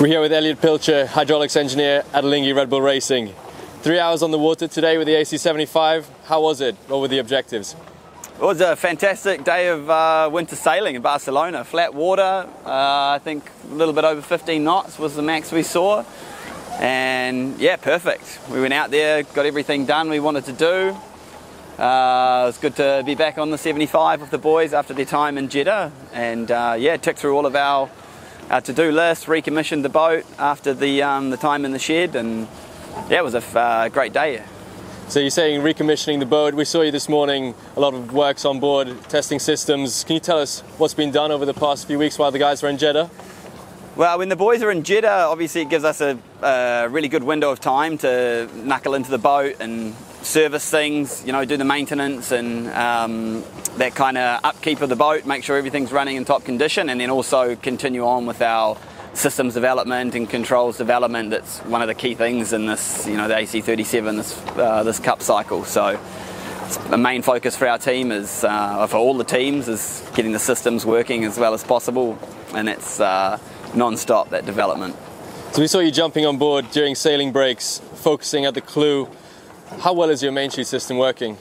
We're here with Elliot Pilcher, hydraulics engineer at Alinghi Red Bull Racing. 3 hours on the water today with the AC75. How was it? What were the objectives? It was a fantastic day of winter sailing in Barcelona. Flat water, I think a little bit over 15 knots was the max we saw. And yeah, perfect. We went out there, got everything done we wanted to do. It was good to be back on the 75 with the boys after their time in Jeddah. And yeah, ticked through all of our to-do list, recommissioned the boat after the time in the shed, and yeah, it was a great day. So you're saying recommissioning the boat. We saw you this morning, a lot of works on board, testing systems. Can you tell us what's been done over the past few weeks while the guys were in Jeddah? Well, when the boys are in Jeddah, obviously it gives us a really good window of time to knuckle into the boat and service things, you know, do the maintenance and that kind of upkeep of the boat, make sure everything's running in top condition, and then also continue on with our systems development and controls development. That's one of the key things in this, you know, the AC37, this cup cycle. So the main focus for our team is, for all the teams, is getting the systems working as well as possible, and it's non-stop, that development. So we saw you jumping on board during sailing breaks, focusing at the clue. How well is your main sheet system working?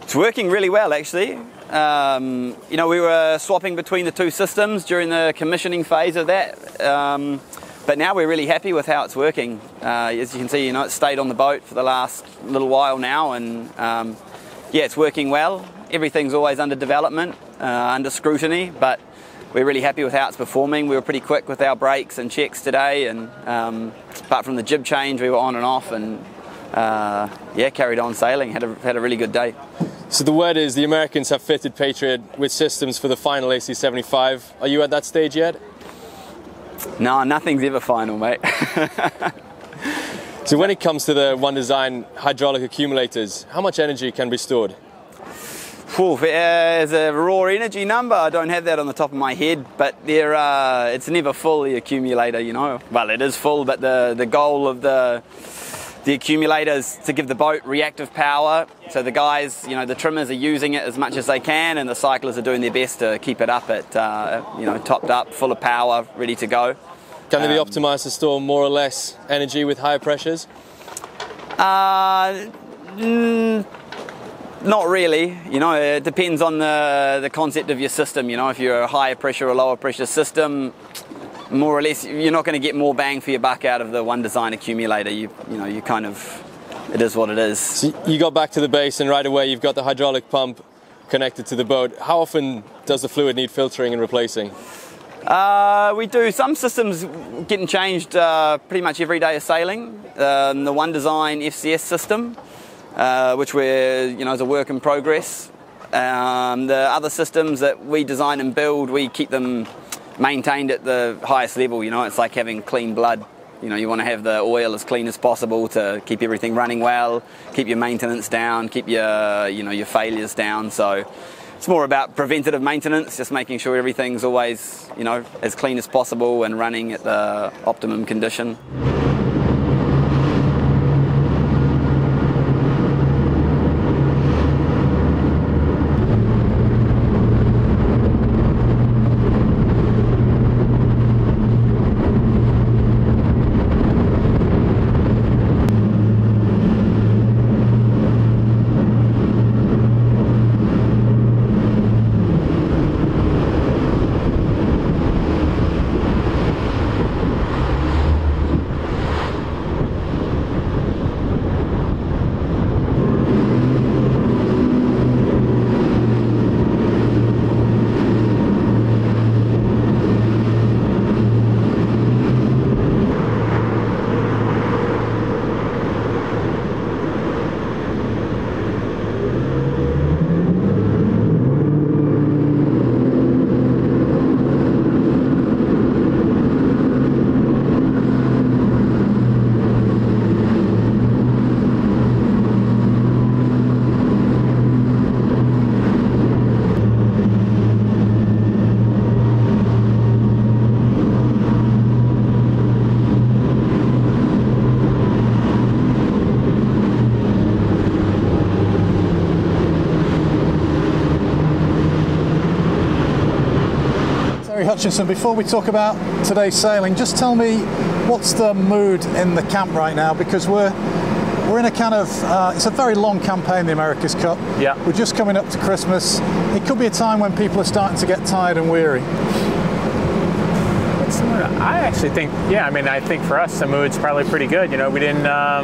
It's working really well, actually. You know, we were swapping between the two systems during the commissioning phase of that, but now we're really happy with how it's working. As you can see, you know, it's stayed on the boat for the last little while now, and yeah, it's working well. Everything's always under development, under scrutiny, but we're really happy with how it's performing. We were pretty quick with our brakes and checks today, and apart from the jib change, we were on and off, and yeah, carried on sailing, had a really good day. So the word is the Americans have fitted Patriot with systems for the final AC75. Are you at that stage yet? No, nothing's ever final, mate. So when it comes to the One Design hydraulic accumulators, how much energy can be stored? As a raw energy number, I don't have that on the top of my head, but it's never full, the accumulator, you know. Well, it is full, but the goal of the accumulator is to give the boat reactive power. So the guys, you know, the trimmers are using it as much as they can, and the cyclists are doing their best to keep it up at, you know, topped up, full of power, ready to go. Can they be optimized to store more or less energy with higher pressures? Not really, you know, it depends on the concept of your system. You know, if you're a higher pressure or lower pressure system, more or less you're not going to get more bang for your buck out of the One Design accumulator. You know, you kind of, it is what it is. So you got back to the base and right away you've got the hydraulic pump connected to the boat. How often does the fluid need filtering and replacing? We do some systems getting changed pretty much every day of sailing. The One Design FCS system, which we're, you know, is a work in progress. The other systems that we design and build, we keep them maintained at the highest level. You know, it's like having clean blood. You know, you want to have the oil as clean as possible to keep everything running well, keep your maintenance down, keep your, you know, your failures down. So it's more about preventative maintenance, just making sure everything's always, you know, as clean as possible and running at the optimum condition. Hutchinson, before we talk about today's sailing, just tell me What's the mood in the camp right now? Because we're in a kind of, it's a very long campaign, the America's Cup. Yeah. We're just coming up to Christmas. It could be a time when people are starting to get tired and weary. I actually think, yeah, I mean, I think for us the mood's probably pretty good. You know, we didn't, yeah,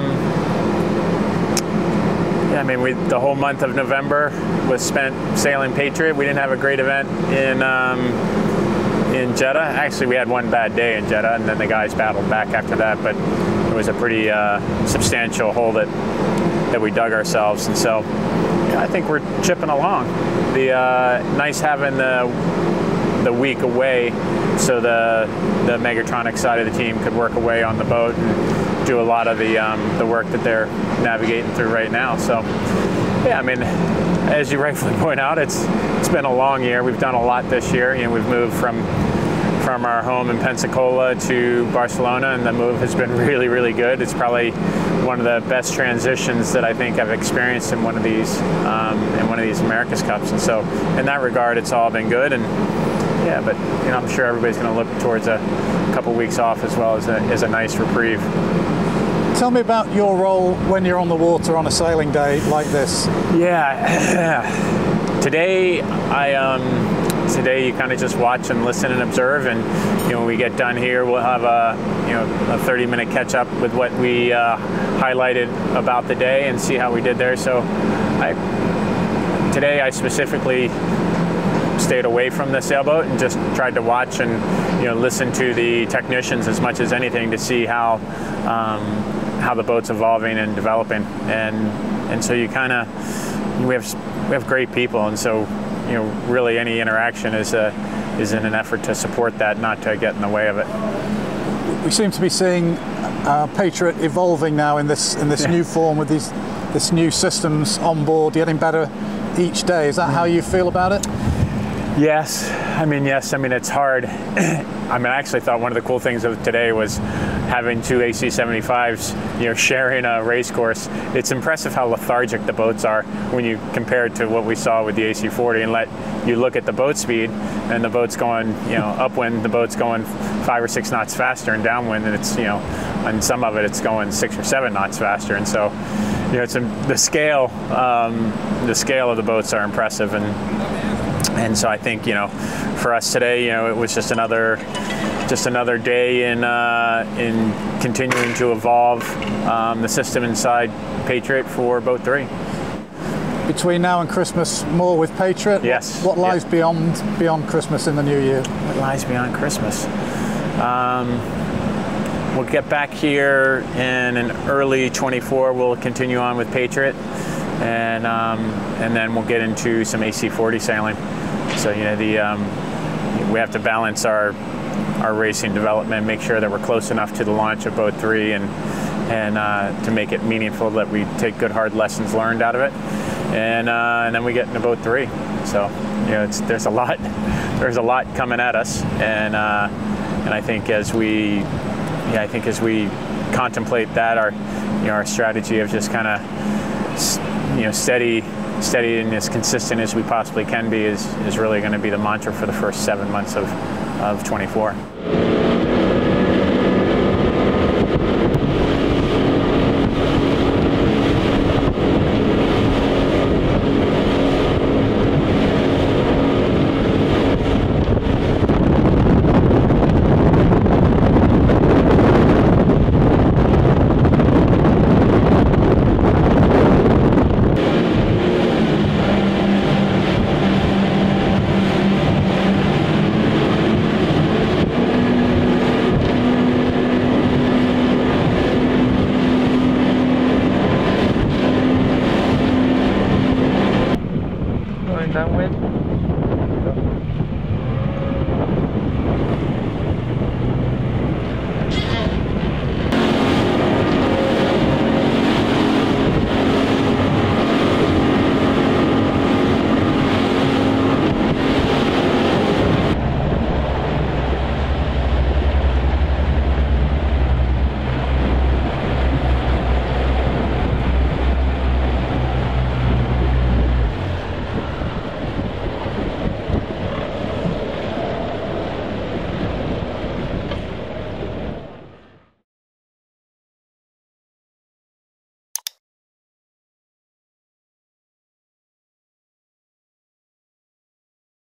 I mean, the whole month of November was spent sailing Patriot. We didn't have a great event in Jeddah. Actually, we had one bad day in Jeddah, and then the guys battled back after that. But it was a pretty substantial hole that we dug ourselves, and so yeah, I think we're chipping along. The nice having the week away, so the Megatronic side of the team could work away on the boat and do a lot of the work that they're navigating through right now. So yeah, I mean, as you rightfully point out, it's been a long year. We've done a lot this year. You know, we've moved from our home in Pensacola to Barcelona, and the move has been really, really good. It's probably one of the best transitions that I think I've experienced in one of these America's Cups. And so in that regard, it's all been good. And yeah, but you know, I'm sure everybody's going to look towards a couple weeks off as well as a nice reprieve. Tell me about your role when you're on the water on a sailing day like this. Yeah, today today you kind of just watch and listen and observe, and you know, when we get done here, we'll have a 30-minute catch up with what we highlighted about the day and see how we did there. So today I specifically stayed away from the sailboat and just tried to watch and listen to the technicians as much as anything to see how the boat's evolving and developing, and so you kind of we have great people, and so really any interaction is in an effort to support that, not to get in the way of it. We seem to be seeing Patriot evolving now in this new form with this new systems on board, getting better each day. Is that how you feel about it? Yes. I mean, it's hard. I mean, I actually thought one of the cool things of today was having two AC-75s, sharing a race course. It's impressive how lethargic the boats are when you compare it to what we saw with the AC-40, and you look at the boat speed, and the boat's going, upwind, the boat's going 5 or 6 knots faster, and downwind, and it's, on some of it, it's going 6 or 7 knots faster, and so, it's the scale of the boats are impressive, and so I think, for us today, it was just another day in continuing to evolve the system inside Patriot for Boat 3. Between now and Christmas, more with Patriot? Yes. What lies beyond Christmas in the new year? What lies beyond Christmas? We'll get back here in early 24. We'll continue on with Patriot, and then we'll get into some AC-40 sailing. So we have to balance our racing development, make sure that we're close enough to the launch of Boat 3, and to make it meaningful, that we take good hard lessons learned out of it, and then we get into Boat 3. So there's a lot coming at us, and I think as we contemplate that, our strategy of just kind of steady and as consistent as we possibly can be is really going to be the mantra for the first 7 months of 24.